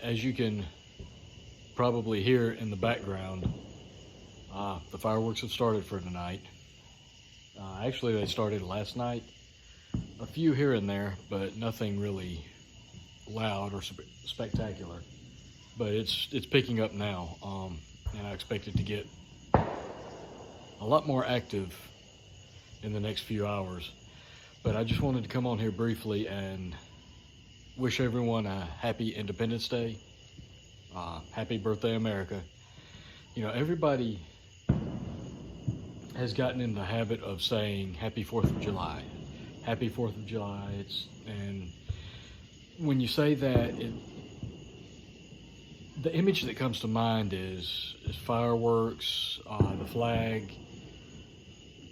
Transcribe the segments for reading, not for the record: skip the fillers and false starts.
as you can probably hear in the background, the fireworks have started for tonight. Actually, they started last night. A few here and there, but nothing really loud or spectacular. But it's picking up now, and I expect it to get a lot more active in the next few hours. But I just wanted to come on here briefly and wish everyone a happy Independence Day. Happy birthday, America. You know, everybody has gotten in the habit of saying Happy 4th of July. Happy 4th of July. And when you say that, the image that comes to mind is fireworks, the flag,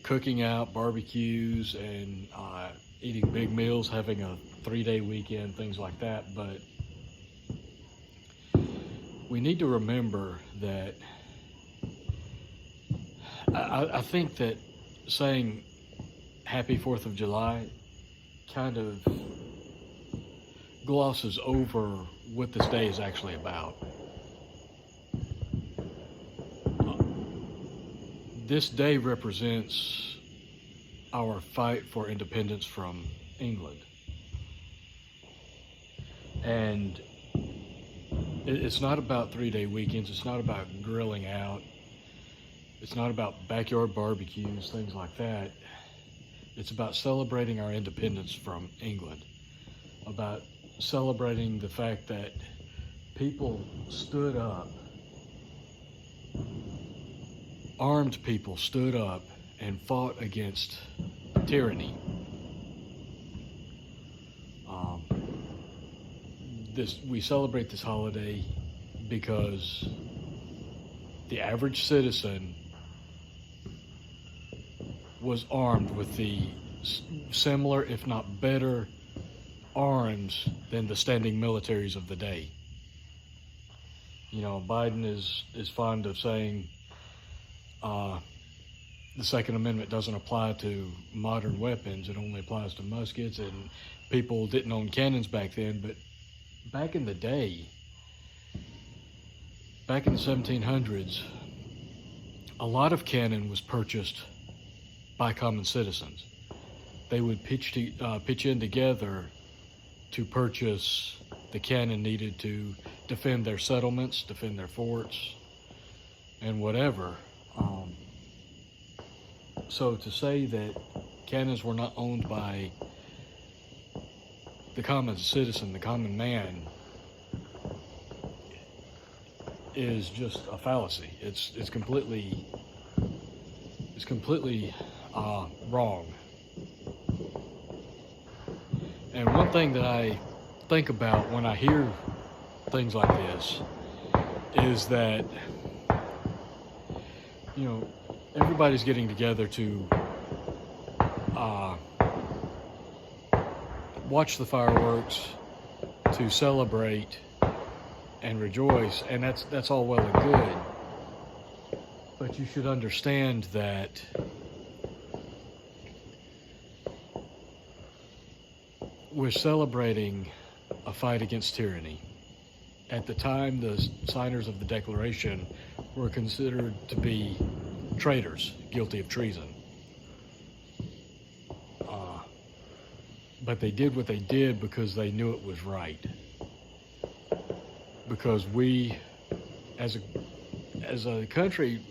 cooking out, barbecues, and eating big meals, having a 3-day weekend, things like that. But we need to remember that I think that saying Happy 4th of July kind of glosses over what this day is actually about. This day represents our fight for independence from England. And it's not about 3-day weekends. It's not about grilling out. It's not about backyard barbecues, things like that. It's about celebrating our independence from England. About celebrating the fact that people stood up, armed people stood up and fought against tyranny. We celebrate this holiday because the average citizen was armed with the similar, if not better, arms than the standing militaries of the day. You know, Biden is fond of saying the Second Amendment doesn't apply to modern weapons. It only applies to muskets, and people didn't own cannons back then. But back in the day, back in the 1700s, a lot of cannon was purchased by common citizens. They would pitch in together to purchase the cannon needed to defend their settlements, defend their forts, and whatever. So to say that cannons were not owned by the common citizen, the common man, is just a fallacy. It's completely wrong. And one thing that I think about when I hear things like this is that, you know, everybody's getting together to watch the fireworks, to celebrate and rejoice, and that's all well and good. But you should understand that we're celebrating a fight against tyranny. At the time, the signers of the Declaration were considered to be traitors, guilty of treason. But they did what they did because they knew it was right. Because we, as a country,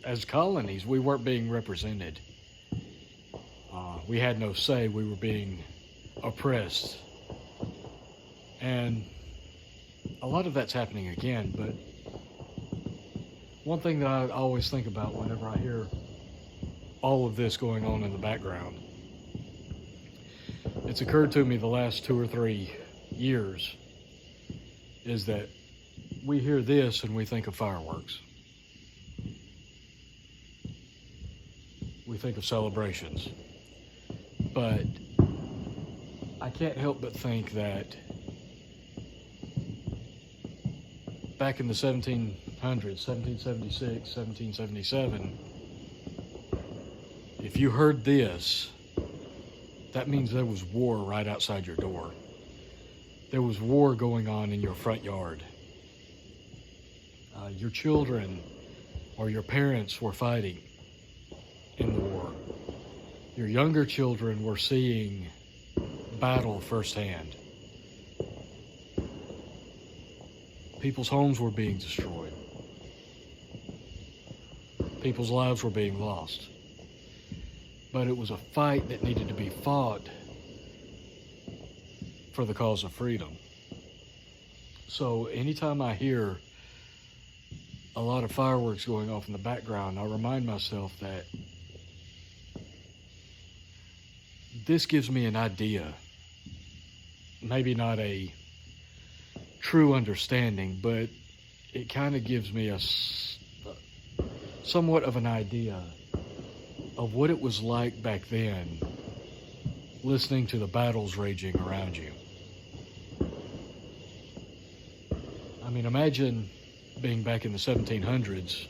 as colonies, we weren't being represented. We had no say. We were being oppressed. And a lot of that's happening again. But one thing that I always think about whenever I hear all of this going on in the background, it's occurred to me the last 2 or 3 years, is that we hear this and we think of fireworks. We think of celebrations. But I can't help but think that back in the 1700s, 1776, 1777, if you heard this, that means there was war right outside your door. there was war going on in your front yard. Your children or your parents were fighting in the war. Your younger children were seeing battle firsthand. People's homes were being destroyed. People's lives were being lost. But it was a fight that needed to be fought for the cause of freedom. So anytime I hear a lot of fireworks going off in the background, I remind myself that this gives me an idea, maybe not a true understanding, but it kind of gives me a somewhat of an idea of what it was like back then, listening to the battles raging around you. I mean, imagine being back in the 1700s,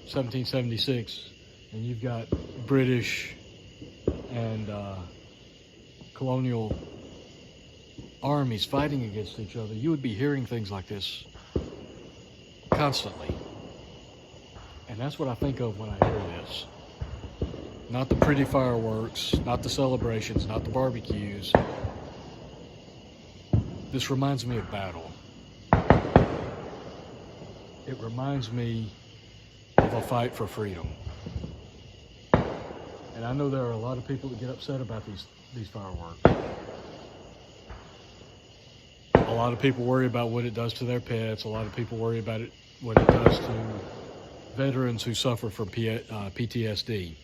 1776, and you've got British and colonial armies fighting against each other. You would be hearing things like this constantly. And that's what I think of when I hear this. Not the pretty fireworks, not the celebrations, not the barbecues. This reminds me of battle. It reminds me of a fight for freedom. And I know there are a lot of people that get upset about these fireworks. A lot of people worry about what it does to their pets. A lot of people worry about what it does to veterans who suffer from PTSD.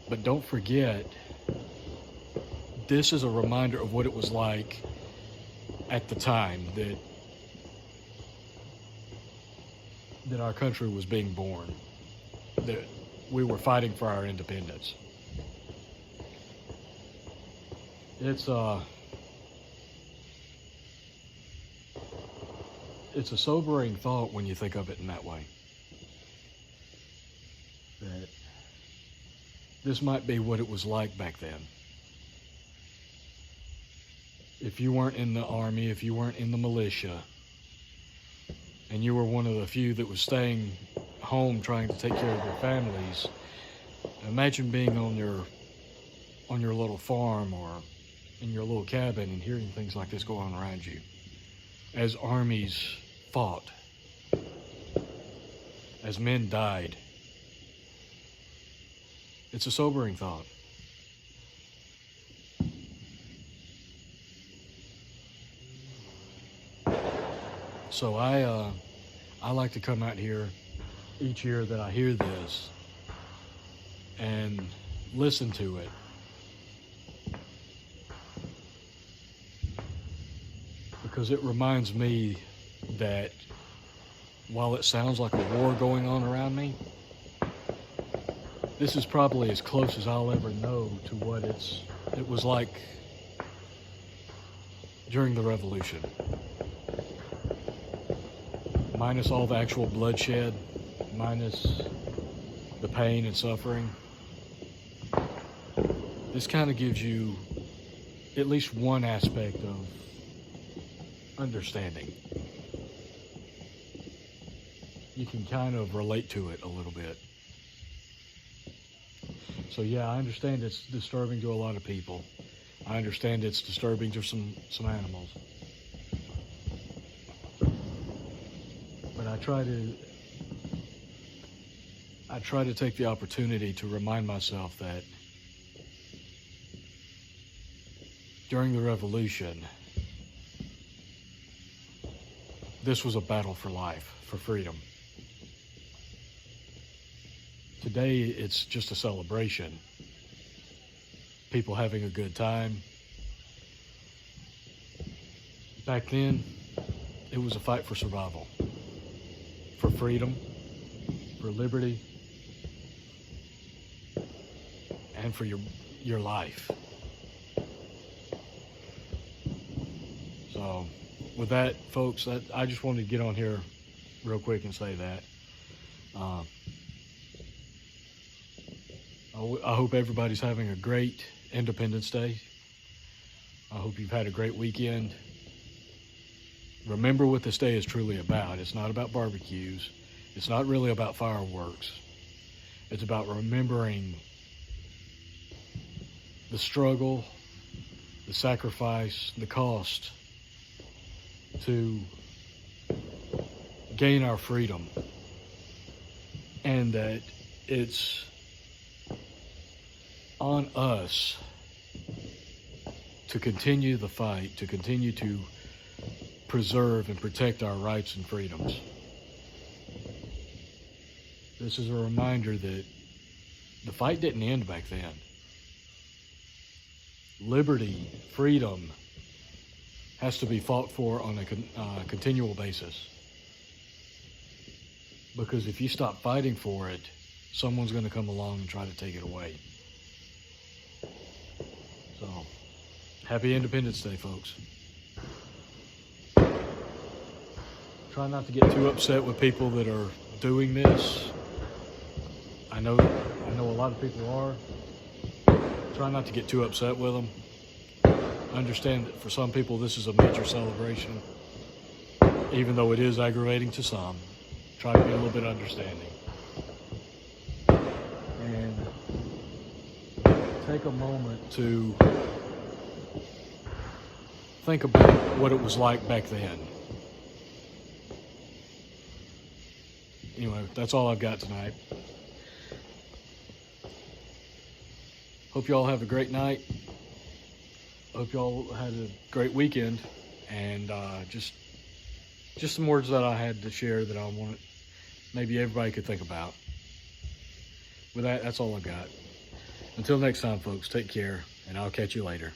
But don't forget, this is a reminder of what it was like at the time that our country was being born, that we were fighting for our independence. It's a sobering thought when you think of it in that way. That this might be what it was like back then. If you weren't in the army, if you weren't in the militia, and you were one of the few that was staying home trying to take care of your families, imagine being on your little farm or in your little cabin and hearing things like this go on around you as armies fought, as men died. It's a sobering thought. So I like to come out here each year that I hear this and listen to it. Because it reminds me that while it sounds like a war going on around me, this is probably as close as I'll ever know to what it was like during the Revolution. Minus all the actual bloodshed, minus the pain and suffering. This kind of gives you at least one aspect of understanding. You can kind of relate to it a little bit. So yeah, I understand it's disturbing to a lot of people. I understand it's disturbing to some animals. But I try to take the opportunity to remind myself that during the Revolution, this was a battle for life, for freedom. Today, it's just a celebration. People having a good time. Back then, it was a fight for survival, for freedom, for liberty, and for your life. So, with that, folks, I just wanted to get on here real quick and say that. I hope everybody's having a great Independence Day. I hope you've had a great weekend. Remember what this day is truly about. It's not about barbecues. It's not really about fireworks. It's about remembering the struggle, the sacrifice, the cost to gain our freedom. And that it's on us to continue the fight, to continue to preserve and protect our rights and freedoms. This is a reminder that the fight didn't end back then. Liberty, freedom has to be fought for on a continual basis. Because if you stop fighting for it, someone's going to come along and try to take it away. So, happy Independence Day, folks. Try not to get too upset with people that are doing this. I know a lot of people are. Try not to get too upset with them. Understand that for some people this is a major celebration, even though it is aggravating to some. Try to be a little bit understanding. And take a moment to think about what it was like back then. Anyway, that's all I've got tonight. Hope y'all have a great night. Hope y'all had a great weekend. And just some words that I had to share that I wanted maybe everybody could think about. With that, that's all I've got. Until next time, folks, take care, and I'll catch you later.